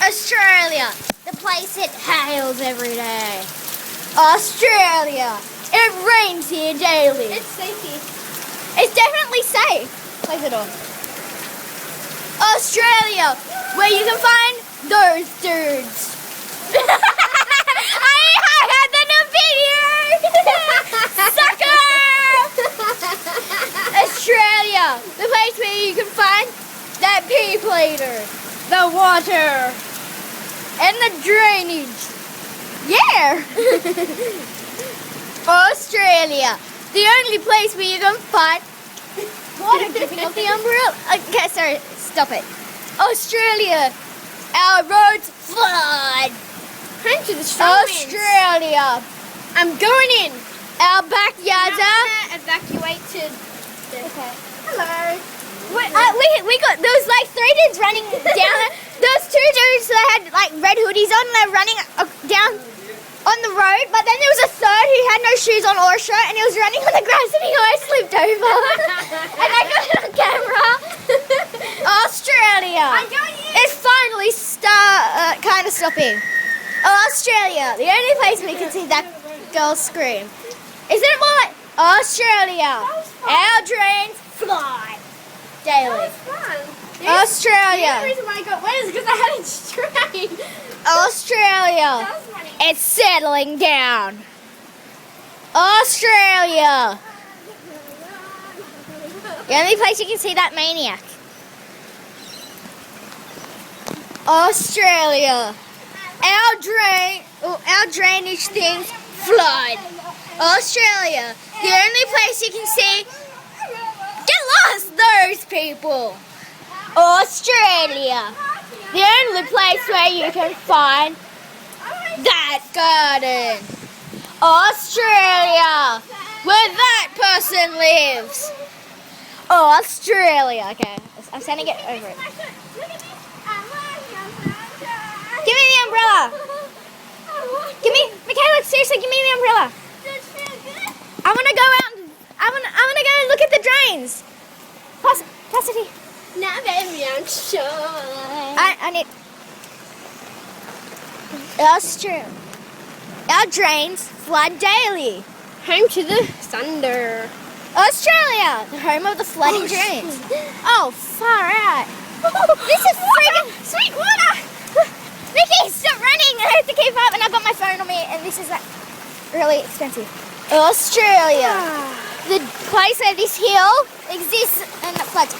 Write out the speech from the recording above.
Australia, the place it hails every day. Australia, it rains here daily. It's safe here. It's definitely safe. Close the door. Australia, where you can find those dudes. I had the new video. Sucker! Australia, the place where you can find that people eater, the water, and the drainage. Yeah. Australia, the only place where you can find water dripping off the umbrella. Okay, sorry, stop it. Australia, our roads flood. Home to the strong winds. Australia, I'm going in. our backyards are. Evacuated. Okay. Hello. We got there was like 3 dudes running down. There was 2 dudes that had like red hoodies on. And they're running down on the road, but then there was a third who had no shoes on or a shirt, and he was running on the grass, and he almost slipped over. And I got it on camera. Australia. I'm going in. It's finally kind of stopping. Australia, the only place we can see that girl scream. Isn't it more like Australia? Our drains fly daily. That was fun. Australia. The only reason why I got wet is because I had it straight. Australia. That was funny. It's settling down. Australia. The only place you can see that maniac. Australia. Our drainage things flood. Australia. The only place you can see. Get lost, those people. Australia. The only place where you can find that garden. Australia. Where that person lives. Australia. Okay, I'm sending it over it. Give me the umbrella. Michaela, seriously, give me the umbrella. I want to go out. I want to go look at the drains. Pass it here. Now baby, I'm sure. I need. Australia. Our drains flood daily. Home to the thunder. Australia, the home of the flooding drains. Oh, far out. This is freaking sweet water. Miki, stop running. I have to keep up, and I've got my phone on me, and this is really expensive. Australia, the place where this hill exists and it floods.